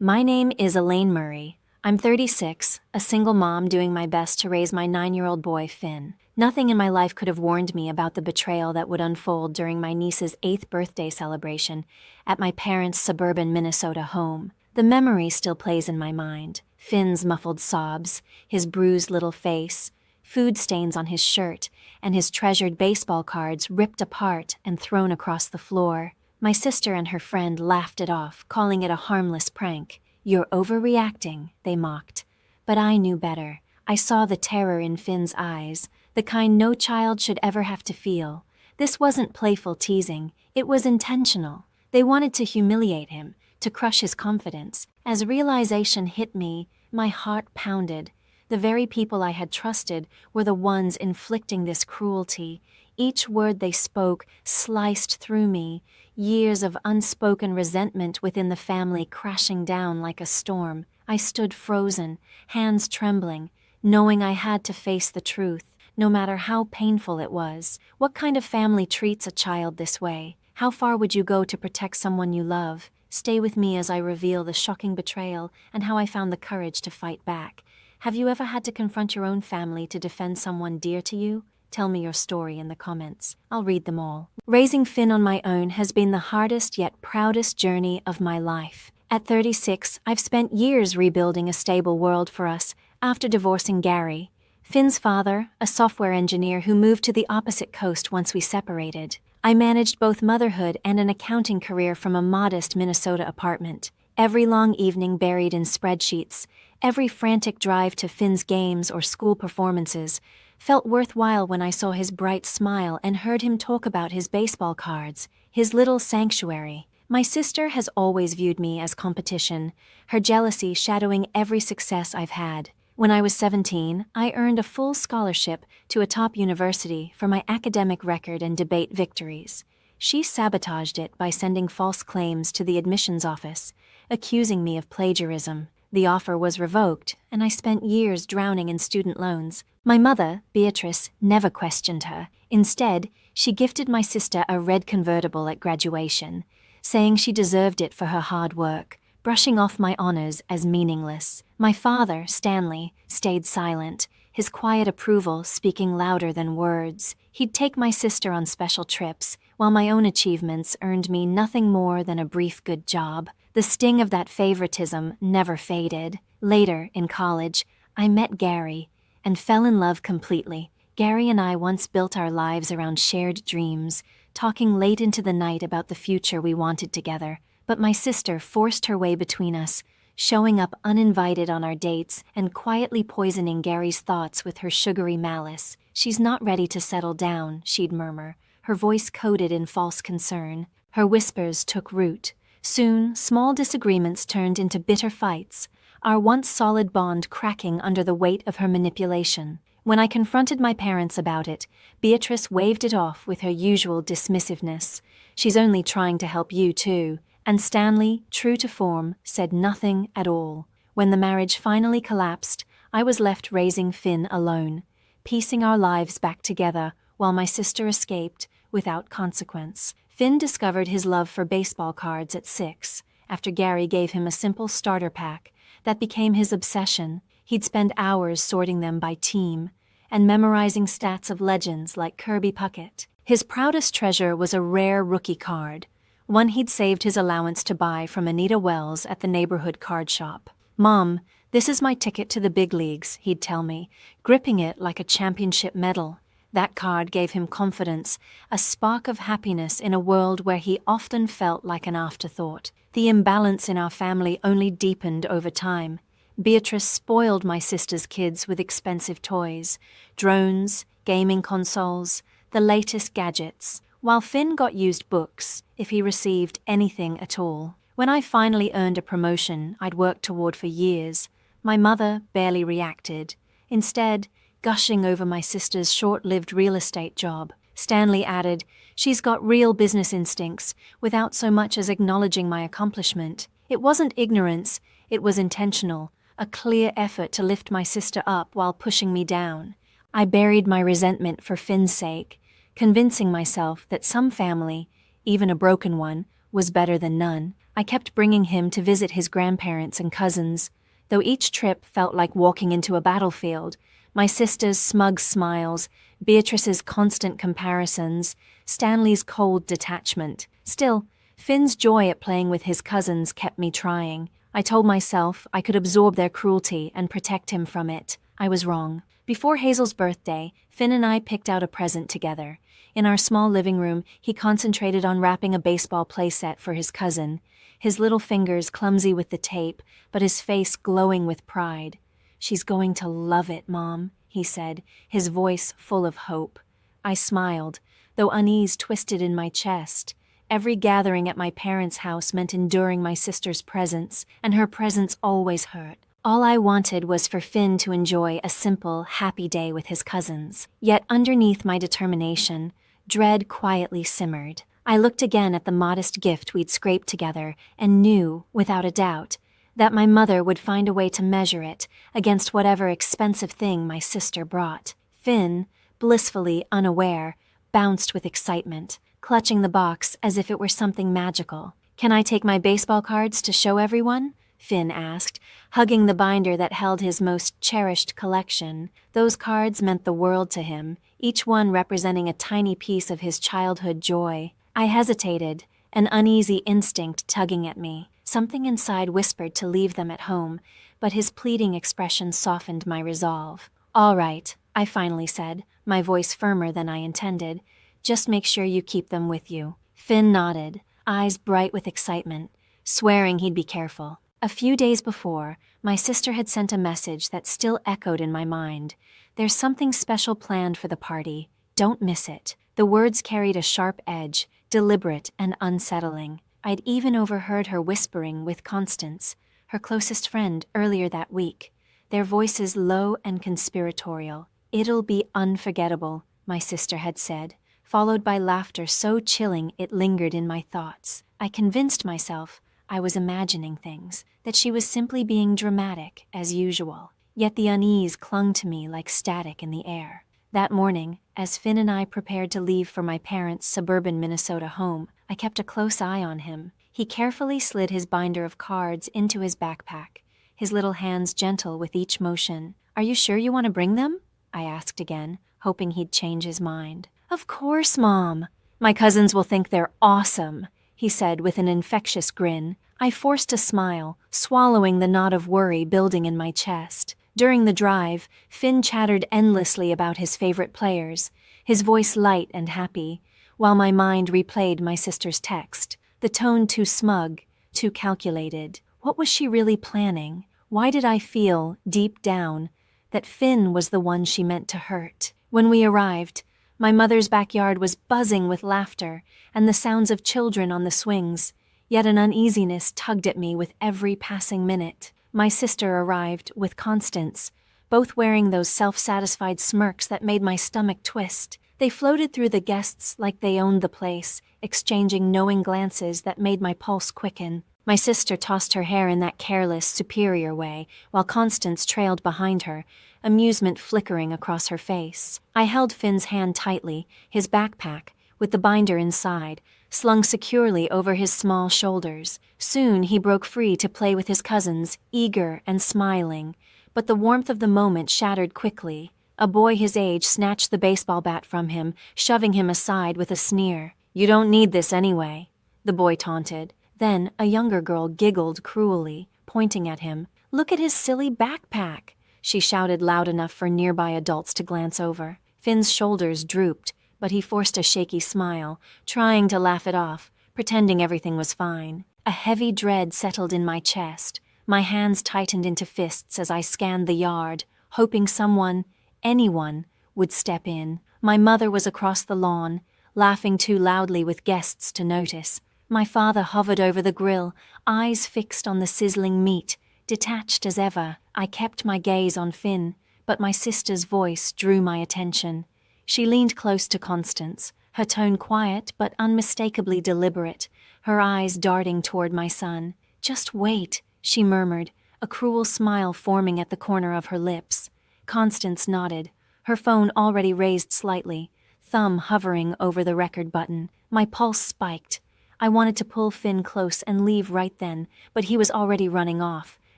My name is Elaine Murray. I'm 36, a single mom doing my best to raise my 9-year-old boy, Finn. Nothing in my life could have warned me about the betrayal that would unfold during my niece's 8th birthday celebration at my parents' suburban Minnesota home. The memory still plays in my mind. Finn's muffled sobs, his bruised little face, food stains on his shirt, and his treasured baseball cards ripped apart and thrown across the floor. My sister and her friend laughed it off, calling it a harmless prank. "You're overreacting," they mocked. But I knew better. I saw the terror in Finn's eyes, the kind no child should ever have to feel. This wasn't playful teasing, it was intentional. They wanted to humiliate him, to crush his confidence. As realization hit me, my heart pounded. The very people I had trusted were the ones inflicting this cruelty. Each word they spoke sliced through me, years of unspoken resentment within the family crashing down like a storm. I stood frozen, hands trembling, knowing I had to face the truth, no matter how painful it was. What kind of family treats a child this way? How far would you go to protect someone you love? Stay with me as I reveal the shocking betrayal and how I found the courage to fight back. Have you ever had to confront your own family to defend someone dear to you? Tell me your story in the comments. I'll read them all. Raising Finn on my own has been the hardest yet proudest journey of my life. At 36, I've spent years rebuilding a stable world for us after divorcing Gary, Finn's father, a software engineer who moved to the opposite coast once we separated. I managed both motherhood and an accounting career from a modest Minnesota apartment. Every long evening buried in spreadsheets, every frantic drive to Finn's games or school performances, felt worthwhile when I saw his bright smile and heard him talk about his baseball cards, his little sanctuary. My sister has always viewed me as competition, her jealousy shadowing every success I've had. When I was 17, I earned a full scholarship to a top university for my academic record and debate victories. She sabotaged it by sending false claims to the admissions office, accusing me of plagiarism. The offer was revoked, and I spent years drowning in student loans. My mother, Beatrice, never questioned her. Instead, she gifted my sister a red convertible at graduation, saying she deserved it for her hard work, brushing off my honors as meaningless. My father, Stanley, stayed silent, his quiet approval speaking louder than words. He'd take my sister on special trips, while my own achievements earned me nothing more than a brief good job. The sting of that favoritism never faded. Later, in college, I met Gary and fell in love completely. Gary and I once built our lives around shared dreams, talking late into the night about the future we wanted together. But my sister forced her way between us, showing up uninvited on our dates and quietly poisoning Gary's thoughts with her sugary malice. "She's not ready to settle down," she'd murmur, her voice coated in false concern. Her whispers took root. Soon, small disagreements turned into bitter fights, our once solid bond cracking under the weight of her manipulation. When I confronted my parents about it, Beatrice waved it off with her usual dismissiveness. "She's only trying to help you too." And Stanley, true to form, said nothing at all. When the marriage finally collapsed, I was left raising Finn alone, piecing our lives back together while my sister escaped without consequence. Finn discovered his love for baseball cards at 6, after Gary gave him a simple starter pack that became his obsession. He'd spend hours sorting them by team and memorizing stats of legends like Kirby Puckett. His proudest treasure was a rare rookie card, one he'd saved his allowance to buy from Anita Wells at the neighborhood card shop. "Mom, this is my ticket to the big leagues," he'd tell me, gripping it like a championship medal. That card gave him confidence, a spark of happiness in a world where he often felt like an afterthought. The imbalance in our family only deepened over time. Beatrice spoiled my sister's kids with expensive toys, drones, gaming consoles, the latest gadgets, while Finn got used books, if he received anything at all. When I finally earned a promotion I'd worked toward for years, my mother barely reacted, instead gushing over my sister's short-lived real estate job. Stanley added, "She's got real business instincts," without so much as acknowledging my accomplishment. It wasn't ignorance, it was intentional, a clear effort to lift my sister up while pushing me down. I buried my resentment for Finn's sake, convincing myself that some family, even a broken one, was better than none. I kept bringing him to visit his grandparents and cousins, though each trip felt like walking into a battlefield. My sister's smug smiles, Beatrice's constant comparisons, Stanley's cold detachment. Still, Finn's joy at playing with his cousins kept me trying. I told myself I could absorb their cruelty and protect him from it. I was wrong. Before Hazel's birthday, Finn and I picked out a present together. In our small living room, he concentrated on wrapping a baseball playset for his cousin, his little fingers clumsy with the tape, but his face glowing with pride. "She's going to love it, Mom," he said, his voice full of hope. I smiled, though unease twisted in my chest. Every gathering at my parents' house meant enduring my sister's presence, and her presence always hurt. All I wanted was for Finn to enjoy a simple, happy day with his cousins. Yet underneath my determination, dread quietly simmered. I looked again at the modest gift we'd scraped together and knew, without a doubt, that my mother would find a way to measure it against whatever expensive thing my sister brought. Finn, blissfully unaware, bounced with excitement, clutching the box as if it were something magical. "Can I take my baseball cards to show everyone?" Finn asked, hugging the binder that held his most cherished collection. Those cards meant the world to him, each one representing a tiny piece of his childhood joy. I hesitated, an uneasy instinct tugging at me. Something inside whispered to leave them at home, but his pleading expression softened my resolve. "All right," I finally said, my voice firmer than I intended. "Just make sure you keep them with you." Finn nodded, eyes bright with excitement, swearing he'd be careful. A few days before, my sister had sent a message that still echoed in my mind. "There's something special planned for the party. Don't miss it." The words carried a sharp edge, deliberate and unsettling. I'd even overheard her whispering with Constance, her closest friend, earlier that week, their voices low and conspiratorial. "It'll be unforgettable," my sister had said, followed by laughter so chilling it lingered in my thoughts. I convinced myself I was imagining things, that she was simply being dramatic, as usual. Yet the unease clung to me like static in the air. That morning, as Finn and I prepared to leave for my parents' suburban Minnesota home, I kept a close eye on him. He carefully slid his binder of cards into his backpack, his little hands gentle with each motion. "Are you sure you want to bring them?" I asked again, hoping he'd change his mind. "Of course, Mom. My cousins will think they're awesome," he said with an infectious grin. I forced a smile, swallowing the knot of worry building in my chest. During the drive, Finn chattered endlessly about his favorite players, his voice light and happy, while my mind replayed my sister's text, the tone too smug, too calculated. What was she really planning? Why did I feel, deep down, that Finn was the one she meant to hurt? When we arrived, my mother's backyard was buzzing with laughter and the sounds of children on the swings, yet an uneasiness tugged at me with every passing minute. My sister arrived with Constance, both wearing those self-satisfied smirks that made my stomach twist. They floated through the guests like they owned the place, exchanging knowing glances that made my pulse quicken. My sister tossed her hair in that careless, superior way, while Constance trailed behind her, amusement flickering across her face. I held Finn's hand tightly, his backpack, with the binder inside, slung securely over his small shoulders. Soon he broke free to play with his cousins, eager and smiling. But the warmth of the moment shattered quickly. A boy his age snatched the baseball bat from him, shoving him aside with a sneer. "You don't need this anyway," the boy taunted. Then a younger girl giggled cruelly, pointing at him. "Look at his silly backpack," she shouted loud enough for nearby adults to glance over. Finn's shoulders drooped, but he forced a shaky smile, trying to laugh it off, pretending everything was fine. A heavy dread settled in my chest. My hands tightened into fists as I scanned the yard, hoping someone, anyone, would step in. My mother was across the lawn, laughing too loudly with guests to notice. My father hovered over the grill, eyes fixed on the sizzling meat, detached as ever. I kept my gaze on Finn, but my sister's voice drew my attention. She leaned close to Constance, her tone quiet but unmistakably deliberate, her eyes darting toward my son. "Just wait," she murmured, a cruel smile forming at the corner of her lips. Constance nodded, her phone already raised slightly, thumb hovering over the record button. My pulse spiked. I wanted to pull Finn close and leave right then, but he was already running off,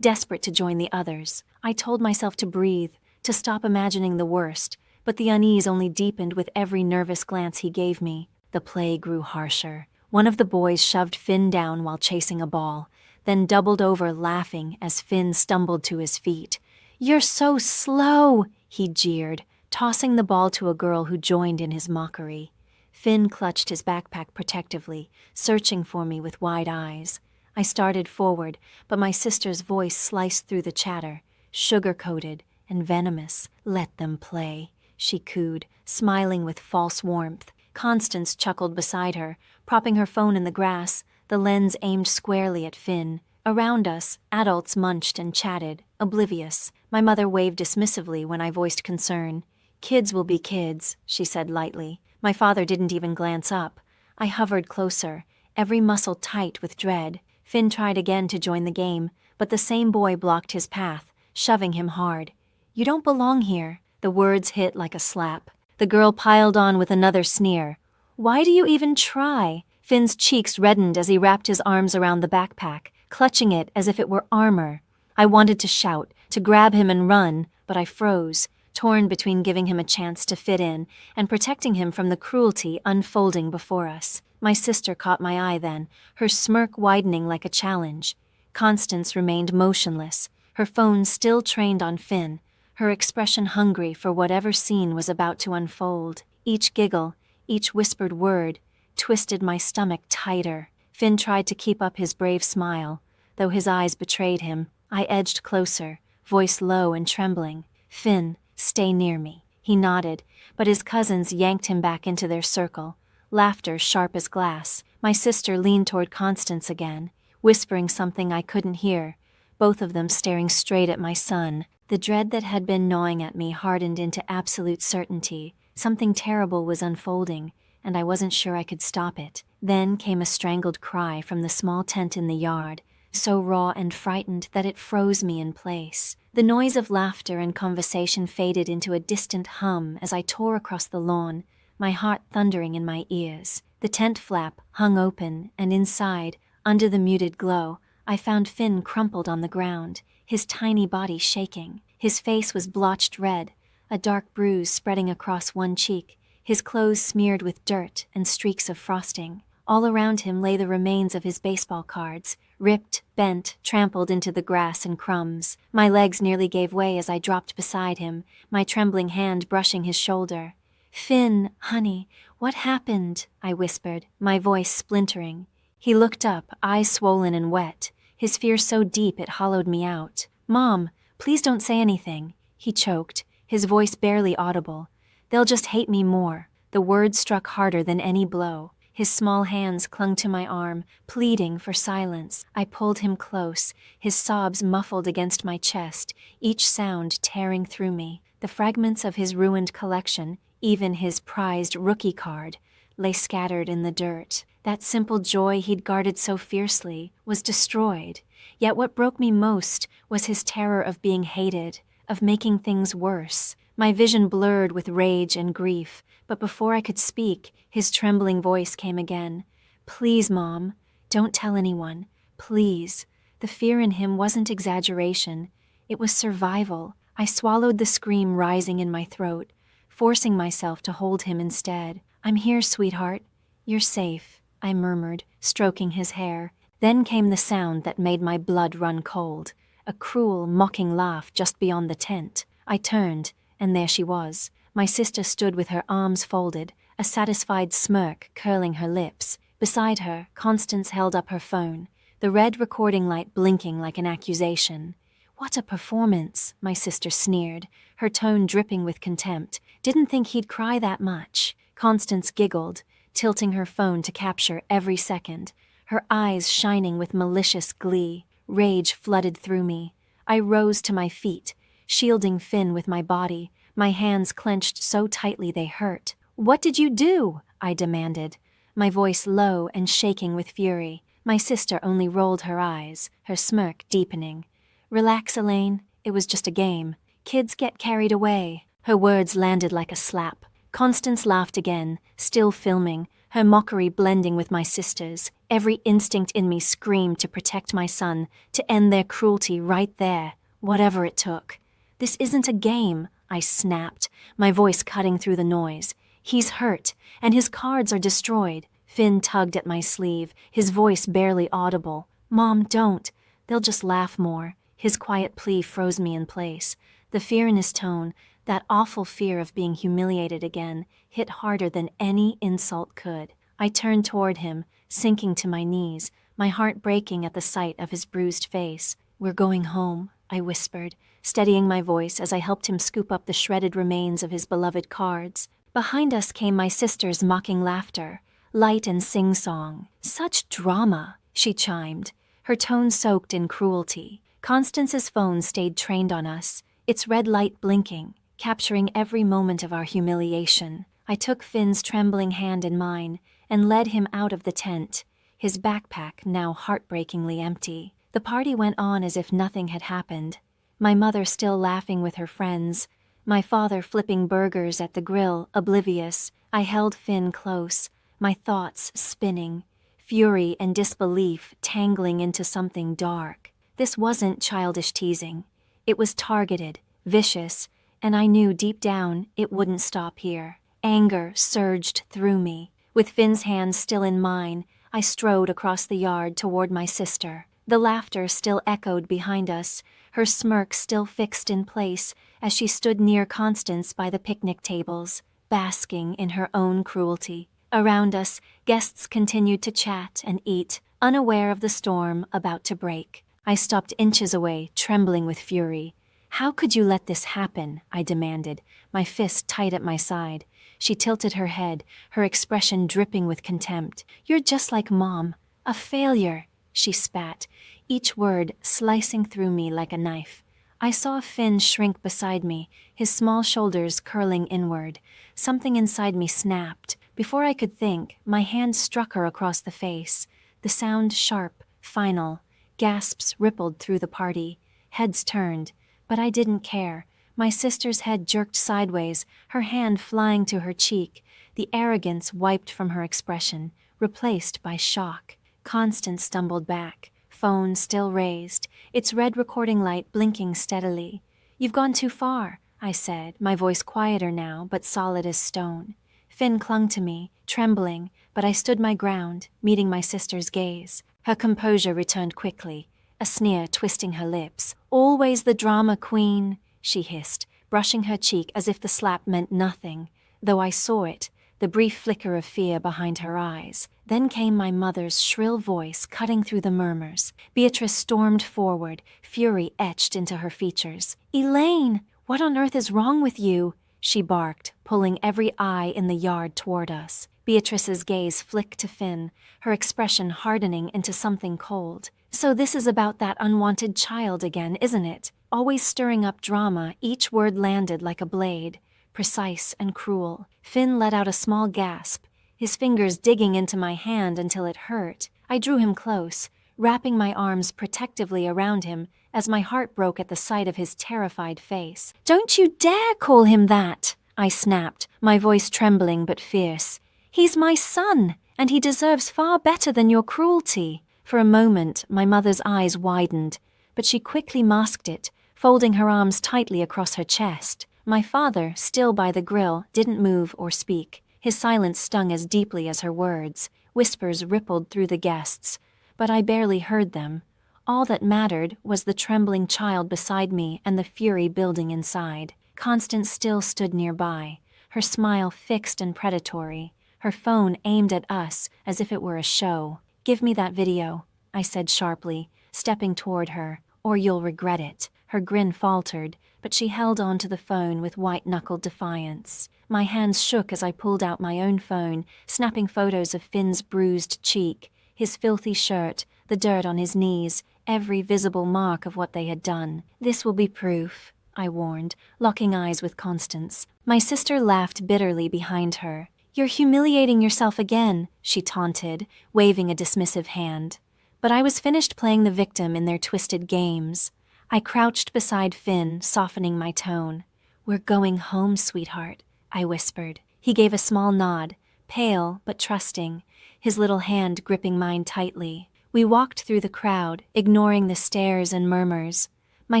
desperate to join the others. I told myself to breathe, to stop imagining the worst, but the unease only deepened with every nervous glance he gave me. The play grew harsher. One of the boys shoved Finn down while chasing a ball, then doubled over laughing as Finn stumbled to his feet. "You're so slow," he jeered, tossing the ball to a girl who joined in his mockery. Finn clutched his backpack protectively, searching for me with wide eyes. I started forward, but my sister's voice sliced through the chatter, sugar-coated and venomous. "Let them play," she cooed, smiling with false warmth. Constance chuckled beside her, propping her phone in the grass, the lens aimed squarely at Finn. Around us, adults munched and chatted, oblivious. My mother waved dismissively when I voiced concern. "Kids will be kids," she said lightly. My father didn't even glance up. I hovered closer, every muscle tight with dread. Finn tried again to join the game, but the same boy blocked his path, shoving him hard. "You don't belong here." The words hit like a slap. The girl piled on with another sneer. "Why do you even try?" Finn's cheeks reddened as he wrapped his arms around the backpack, clutching it as if it were armor. I wanted to shout, to grab him and run, but I froze, torn between giving him a chance to fit in and protecting him from the cruelty unfolding before us. My sister caught my eye then, her smirk widening like a challenge. Constance remained motionless, her phone still trained on Finn, her expression hungry for whatever scene was about to unfold. Each giggle, each whispered word, twisted my stomach tighter. Finn tried to keep up his brave smile, though his eyes betrayed him. I edged closer, voice low and trembling. "Finn, stay near me." He nodded, but his cousins yanked him back into their circle, laughter sharp as glass. My sister leaned toward Constance again, whispering something I couldn't hear, both of them staring straight at my son. The dread that had been gnawing at me hardened into absolute certainty. Something terrible was unfolding, and I wasn't sure I could stop it. Then came a strangled cry from the small tent in the yard, so raw and frightened that it froze me in place. The noise of laughter and conversation faded into a distant hum as I tore across the lawn, my heart thundering in my ears. The tent flap hung open, and inside, under the muted glow, I found Finn crumpled on the ground, his tiny body shaking. His face was blotched red, a dark bruise spreading across one cheek, his clothes smeared with dirt and streaks of frosting. All around him lay the remains of his baseball cards, ripped, bent, trampled into the grass and crumbs. My legs nearly gave way as I dropped beside him, my trembling hand brushing his shoulder. "Finn, honey, what happened?" I whispered, my voice splintering. He looked up, eyes swollen and wet, his fear so deep it hollowed me out. "Mom, please don't say anything," he choked, his voice barely audible. "They'll just hate me more." The words struck harder than any blow. His small hands clung to my arm, pleading for silence. I pulled him close, his sobs muffled against my chest, each sound tearing through me. The fragments of his ruined collection, even his prized rookie card, lay scattered in the dirt. That simple joy he'd guarded so fiercely was destroyed. Yet what broke me most was his terror of being hated, of making things worse. My vision blurred with rage and grief, but before I could speak, his trembling voice came again. "Please, Mom, don't tell anyone. Please." The fear in him wasn't exaggeration. It was survival. I swallowed the scream rising in my throat, forcing myself to hold him instead. "I'm here, sweetheart. You're safe," I murmured, stroking his hair. Then came the sound that made my blood run cold, a cruel, mocking laugh just beyond the tent. I turned, and there she was. My sister stood with her arms folded, a satisfied smirk curling her lips. Beside her, Constance held up her phone, the red recording light blinking like an accusation. "What a performance," my sister sneered, her tone dripping with contempt. "Didn't think he'd cry that much." Constance giggled, tilting her phone to capture every second, her eyes shining with malicious glee. Rage flooded through me. I rose to my feet, shielding Finn with my body, my hands clenched so tightly they hurt. "What did you do?" I demanded, my voice low and shaking with fury. My sister only rolled her eyes, her smirk deepening. "Relax, Elaine. It was just a game. Kids get carried away." Her words landed like a slap. Constance laughed again, still filming, her mockery blending with my sister's. Every instinct in me screamed to protect my son, to end their cruelty right there, whatever it took. "This isn't a game," I snapped, my voice cutting through the noise. "He's hurt, and his cards are destroyed." Finn tugged at my sleeve, his voice barely audible. "Mom, don't. They'll just laugh more." His quiet plea froze me in place. The fear in his tone, that awful fear of being humiliated again, hit harder than any insult could. I turned toward him, sinking to my knees, my heart breaking at the sight of his bruised face. "We're going home," I whispered, steadying my voice as I helped him scoop up the shredded remains of his beloved cards. Behind us came my sister's mocking laughter, light and sing-song. "Such drama," she chimed, her tone soaked in cruelty. Constance's phone stayed trained on us, its red light blinking, capturing every moment of our humiliation. I took Finn's trembling hand in mine and led him out of the tent, his backpack now heartbreakingly empty. The party went on as if nothing had happened, my mother still laughing with her friends, my father flipping burgers at the grill, oblivious. I held Finn close, my thoughts spinning, fury and disbelief tangling into something dark. This wasn't childish teasing. It was targeted, vicious, and I knew deep down it wouldn't stop here. Anger surged through me. With Finn's hands still in mine, I strode across the yard toward my sister. The laughter still echoed behind us, her smirk still fixed in place as she stood near Constance by the picnic tables, basking in her own cruelty. Around us, guests continued to chat and eat, unaware of the storm about to break. I stopped inches away, trembling with fury. "How could you let this happen?" I demanded, my fist tight at my side. She tilted her head, her expression dripping with contempt. "You're just like Mom. A failure," she spat, each word slicing through me like a knife. I saw Finn shrink beside me, his small shoulders curling inward. Something inside me snapped. Before I could think, my hand struck her across the face. The sound sharp, final. Gasps rippled through the party. Heads turned. But I didn't care. My sister's head jerked sideways, her hand flying to her cheek, the arrogance wiped from her expression, replaced by shock. Constance stumbled back, phone still raised, its red recording light blinking steadily. "You've gone too far," I said, my voice quieter now, but solid as stone. Finn clung to me, trembling, but I stood my ground, meeting my sister's gaze. Her composure returned quickly, a sneer twisting her lips. "Always the drama queen," she hissed, brushing her cheek as if the slap meant nothing, though I saw it, the brief flicker of fear behind her eyes. Then came my mother's shrill voice cutting through the murmurs. Beatrice stormed forward, fury etched into her features. "Elaine, what on earth is wrong with you?" she barked, pulling every eye in the yard toward us. Beatrice's gaze flicked to Finn, her expression hardening into something cold. "So this is about that unwanted child again, isn't it? Always stirring up drama, each word landed like a blade, precise and cruel." Finn let out a small gasp, his fingers digging into my hand until it hurt. I drew him close, wrapping my arms protectively around him as my heart broke at the sight of his terrified face. "Don't you dare call him that!" I snapped, my voice trembling but fierce. "He's my son, and he deserves far better than your cruelty." For a moment, my mother's eyes widened, but she quickly masked it, folding her arms tightly across her chest. My father, still by the grill, didn't move or speak. His silence stung as deeply as her words. Whispers rippled through the guests, but I barely heard them. All that mattered was the trembling child beside me and the fury building inside. Constance still stood nearby, her smile fixed and predatory, her phone aimed at us as if it were a show. "Give me that video," I said sharply, stepping toward her, "or you'll regret it." Her grin faltered, but she held on to the phone with white-knuckled defiance. My hands shook as I pulled out my own phone, snapping photos of Finn's bruised cheek, his filthy shirt, the dirt on his knees, every visible mark of what they had done. "This will be proof," I warned, locking eyes with Constance. My sister laughed bitterly behind her. "You're humiliating yourself again," she taunted, waving a dismissive hand. But I was finished playing the victim in their twisted games. I crouched beside Finn, softening my tone. "We're going home, sweetheart," I whispered. He gave a small nod, pale but trusting, his little hand gripping mine tightly. We walked through the crowd, ignoring the stares and murmurs. My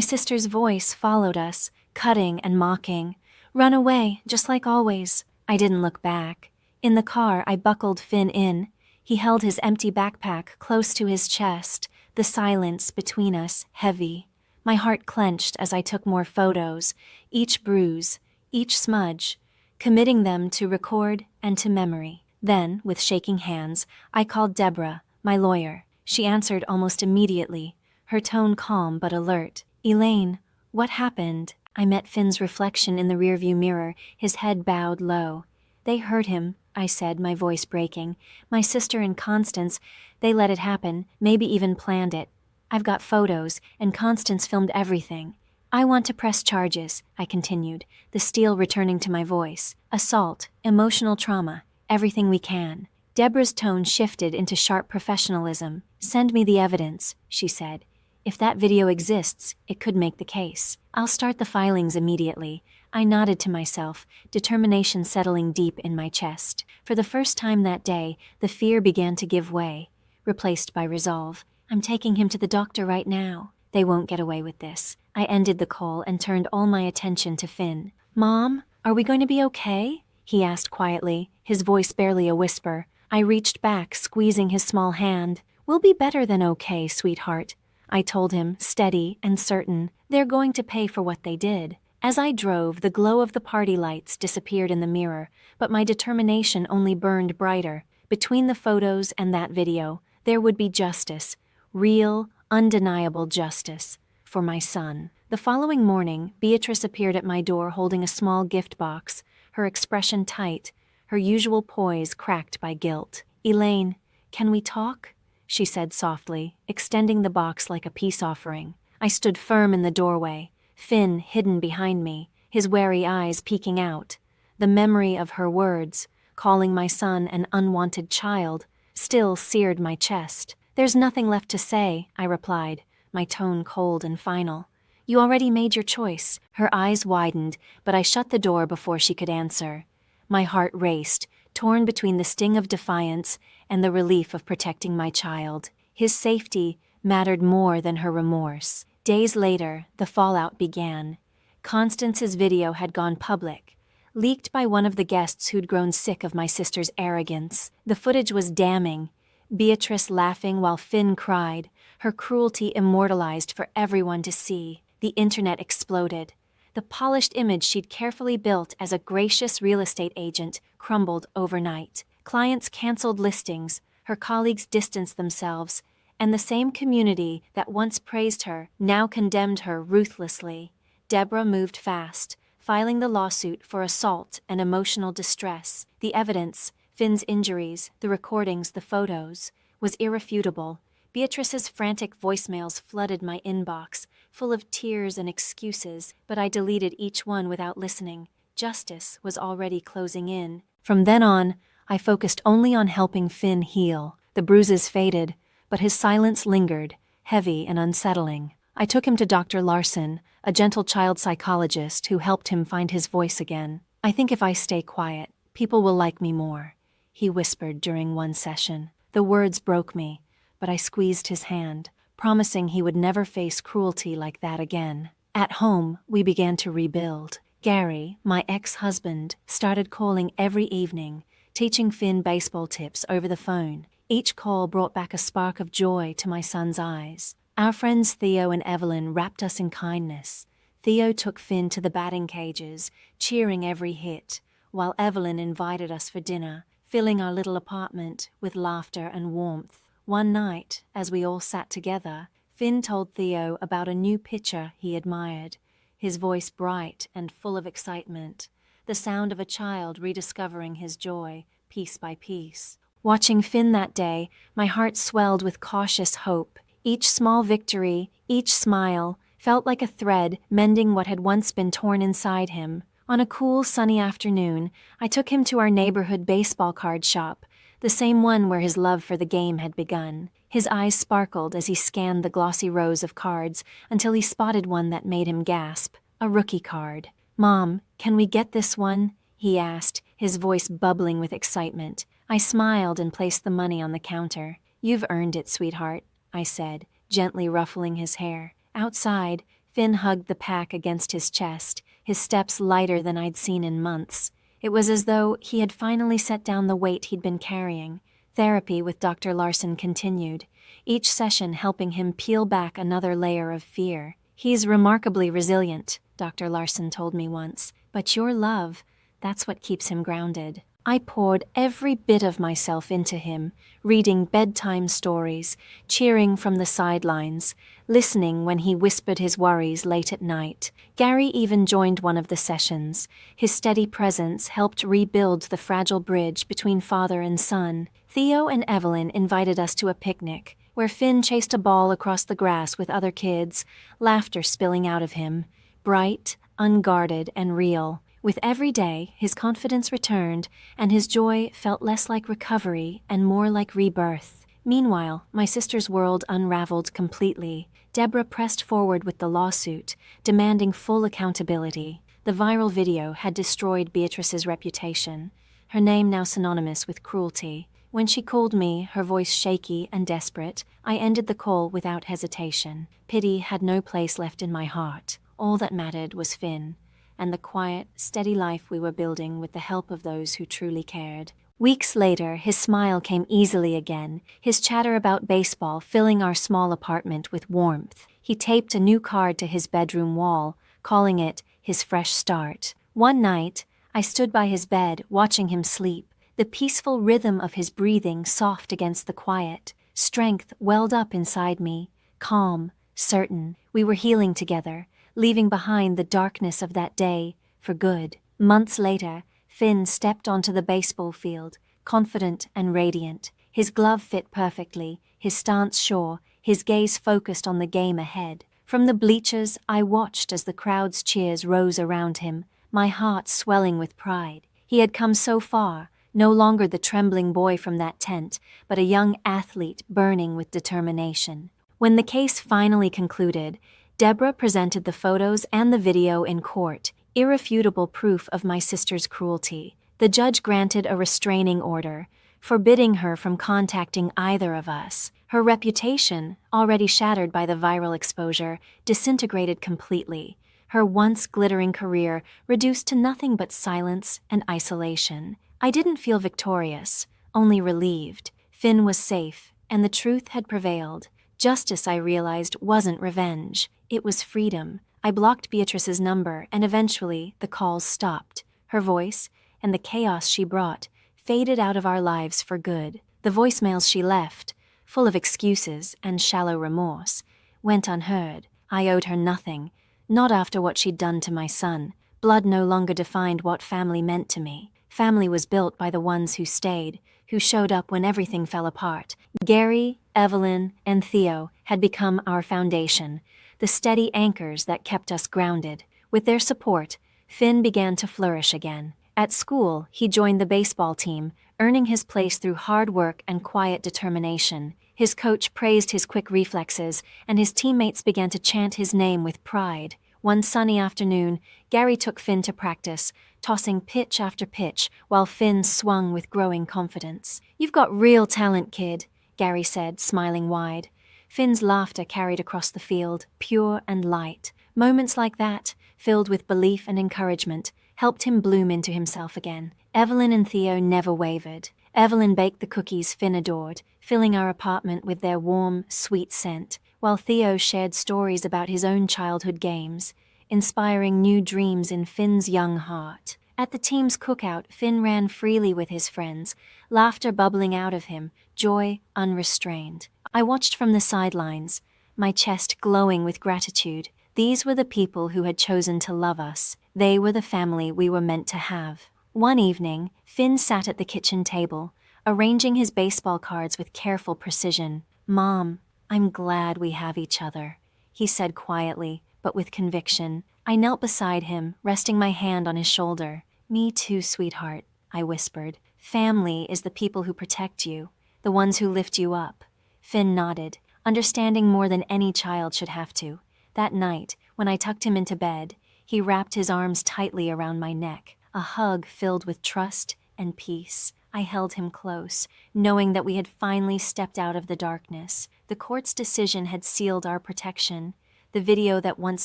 sister's voice followed us, cutting and mocking. "Run away, just like always." I didn't look back. In the car, I buckled Finn in. He held his empty backpack close to his chest, the silence between us heavy. My heart clenched as I took more photos, each bruise, each smudge, committing them to record and to memory. Then, with shaking hands, I called Deborah, my lawyer. She answered almost immediately, her tone calm but alert. "Elaine, what happened?" I met Finn's reflection in the rearview mirror, his head bowed low. "They hurt him," I said, my voice breaking. "My sister and Constance, they let it happen, maybe even planned it. I've got photos, and Constance filmed everything. I want to press charges," I continued, the steel returning to my voice. "Assault, emotional trauma, everything we can." Deborah's tone shifted into sharp professionalism. "Send me the evidence," she said. "If that video exists, it could make the case. I'll start the filings immediately." I nodded to myself, determination settling deep in my chest. For the first time that day, the fear began to give way, replaced by resolve. "I'm taking him to the doctor right now. They won't get away with this." I ended the call and turned all my attention to Finn. "Mom, are we going to be okay?" he asked quietly, his voice barely a whisper. I reached back, squeezing his small hand. "We'll be better than okay, sweetheart," I told him, steady and certain. "They're going to pay for what they did." As I drove, the glow of the party lights disappeared in the mirror, but my determination only burned brighter. Between the photos and that video, there would be justice. Real, undeniable justice. For my son. The following morning, Beatrice appeared at my door holding a small gift box, her expression tight, her usual poise cracked by guilt. "Elaine, can we talk?" she said softly, extending the box like a peace offering. I stood firm in the doorway, Finn hidden behind me, his wary eyes peeking out. The memory of her words, calling my son an unwanted child, still seared my chest. "There's nothing left to say," I replied, my tone cold and final. "You already made your choice." Her eyes widened, but I shut the door before she could answer. My heart raced, torn between the sting of defiance and the relief of protecting my child. His safety mattered more than her remorse. Days later, the fallout began. Constance's video had gone public, leaked by one of the guests who'd grown sick of my sister's arrogance. The footage was damning. Beatrice laughing while Finn cried, her cruelty immortalized for everyone to see. The internet exploded. The polished image she'd carefully built as a gracious real estate agent crumbled overnight. Clients canceled listings, her colleagues distanced themselves, and the same community that once praised her now condemned her ruthlessly. Deborah moved fast, filing the lawsuit for assault and emotional distress. The evidence, Finn's injuries, the recordings, the photos, was irrefutable. Beatrice's frantic voicemails flooded my inbox, full of tears and excuses, but I deleted each one without listening. Justice was already closing in. From then on, I focused only on helping Finn heal. The bruises faded, but his silence lingered, heavy and unsettling. I took him to Dr. Larson, a gentle child psychologist who helped him find his voice again. "I think if I stay quiet, people will like me more," he whispered during one session. The words broke me, but I squeezed his hand, promising he would never face cruelty like that again. At home, we began to rebuild. Gary, my ex-husband, started calling every evening, teaching Finn baseball tips over the phone. Each call brought back a spark of joy to my son's eyes. Our friends Theo and Evelyn wrapped us in kindness. Theo took Finn to the batting cages, cheering every hit, while Evelyn invited us for dinner, filling our little apartment with laughter and warmth. One night, as we all sat together, Finn told Theo about a new pitcher he admired, his voice bright and full of excitement, the sound of a child rediscovering his joy, piece by piece. Watching Finn that day, my heart swelled with cautious hope. Each small victory, each smile, felt like a thread mending what had once been torn inside him. On a cool, sunny afternoon, I took him to our neighborhood baseball card shop, the same one where his love for the game had begun. His eyes sparkled as he scanned the glossy rows of cards until he spotted one that made him gasp. A rookie card. "Mom, can we get this one?" he asked, his voice bubbling with excitement. I smiled and placed the money on the counter. "You've earned it, sweetheart," I said, gently ruffling his hair. Outside, Finn hugged the pack against his chest, his steps lighter than I'd seen in months. It was as though he had finally set down the weight he'd been carrying. Therapy with Dr. Larson continued, each session helping him peel back another layer of fear. "He's remarkably resilient," Dr. Larson told me once, "but your love, that's what keeps him grounded." I poured every bit of myself into him, reading bedtime stories, cheering from the sidelines, listening when he whispered his worries late at night. Gary even joined one of the sessions. His steady presence helped rebuild the fragile bridge between father and son. Theo and Evelyn invited us to a picnic, where Finn chased a ball across the grass with other kids, laughter spilling out of him, bright, unguarded, and real. With every day, his confidence returned, and his joy felt less like recovery and more like rebirth. Meanwhile, my sister's world unraveled completely. Deborah pressed forward with the lawsuit, demanding full accountability. The viral video had destroyed Beatrice's reputation, her name now synonymous with cruelty. When she called me, her voice shaky and desperate, I ended the call without hesitation. Pity had no place left in my heart. All that mattered was Finn, and the quiet, steady life we were building with the help of those who truly cared. Weeks later, his smile came easily again, his chatter about baseball filling our small apartment with warmth. He taped a new card to his bedroom wall, calling it his fresh start. One night, I stood by his bed, watching him sleep, the peaceful rhythm of his breathing soft against the quiet. Strength welled up inside me, calm, certain. We were healing together, leaving behind the darkness of that day for good. Months later, Finn stepped onto the baseball field, confident and radiant. His glove fit perfectly, his stance sure, his gaze focused on the game ahead. From the bleachers, I watched as the crowd's cheers rose around him, my heart swelling with pride. He had come so far, no longer the trembling boy from that tent, but a young athlete burning with determination. When the case finally concluded, Deborah presented the photos and the video in court, irrefutable proof of my sister's cruelty. The judge granted a restraining order, forbidding her from contacting either of us. Her reputation, already shattered by the viral exposure, disintegrated completely. Her once glittering career reduced to nothing but silence and isolation. I didn't feel victorious, only relieved. Finn was safe, and the truth had prevailed. Justice, I realized, wasn't revenge. It was freedom. I blocked Beatrice's number, and eventually the calls stopped. Her voice, and the chaos she brought, faded out of our lives for good. The voicemails she left, full of excuses and shallow remorse, went unheard. I owed her nothing, not after what she'd done to my son. Blood no longer defined what family meant to me. Family was built by the ones who stayed, who showed up when everything fell apart. Gary, Evelyn, and Theo had become our foundation, the steady anchors that kept us grounded. With their support, Finn began to flourish again. At school, he joined the baseball team, earning his place through hard work and quiet determination. His coach praised his quick reflexes, and his teammates began to chant his name with pride. One sunny afternoon, Gary took Finn to practice, tossing pitch after pitch while Finn swung with growing confidence. "You've got real talent, kid," Gary said, smiling wide. Finn's laughter carried across the field, pure and light. Moments like that, filled with belief and encouragement, helped him bloom into himself again. Evelyn and Theo never wavered. Evelyn baked the cookies Finn adored, filling our apartment with their warm, sweet scent, while Theo shared stories about his own childhood games, inspiring new dreams in Finn's young heart. At the team's cookout, Finn ran freely with his friends, laughter bubbling out of him, joy unrestrained. I watched from the sidelines, my chest glowing with gratitude. These were the people who had chosen to love us. They were the family we were meant to have. One evening, Finn sat at the kitchen table, arranging his baseball cards with careful precision. "Mom, I'm glad we have each other," he said quietly, but with conviction. I knelt beside him, resting my hand on his shoulder. "Me too, sweetheart," I whispered. "Family is the people who protect you, the ones who lift you up." Finn nodded, understanding more than any child should have to. That night, when I tucked him into bed, he wrapped his arms tightly around my neck. a hug filled with trust and peace. I held him close, knowing that we had finally stepped out of the darkness. The court's decision had sealed our protection. The video that once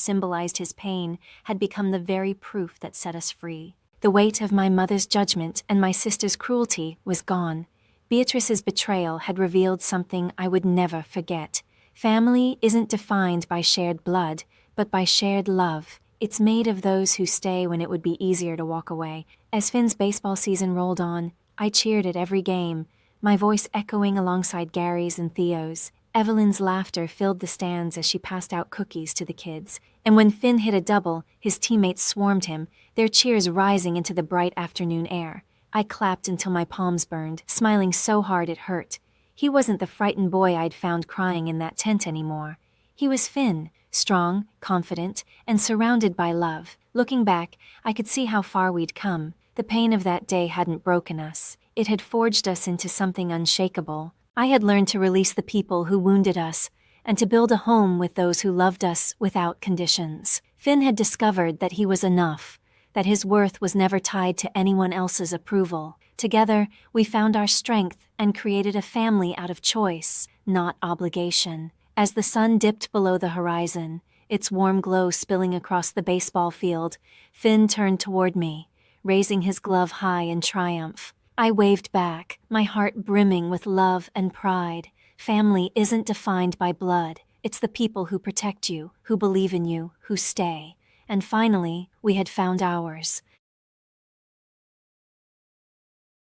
symbolized his pain had become the very proof that set us free. The weight of my mother's judgment and my sister's cruelty was gone. Beatrice's betrayal had revealed something I would never forget. Family isn't defined by shared blood, but by shared love. It's made of those who stay when it would be easier to walk away. As Finn's baseball season rolled on, I cheered at every game, my voice echoing alongside Gary's and Theo's. Evelyn's laughter filled the stands as she passed out cookies to the kids. And when Finn hit a double, his teammates swarmed him, their cheers rising into the bright afternoon air. I clapped until my palms burned, smiling so hard it hurt. He wasn't the frightened boy I'd found crying in that tent anymore. He was Finn, strong, confident, and surrounded by love. Looking back, I could see how far we'd come. The pain of that day hadn't broken us. It had forged us into something unshakable. I had learned to release the people who wounded us, and to build a home with those who loved us without conditions. Finn had discovered that he was enough, that his worth was never tied to anyone else's approval. Together, we found our strength and created a family out of choice, not obligation. As the sun dipped below the horizon, its warm glow spilling across the baseball field, Finn turned toward me, raising his glove high in triumph. I waved back, my heart brimming with love and pride. Family isn't defined by blood. It's the people who protect you, who believe in you, who stay. And finally, we had found ours.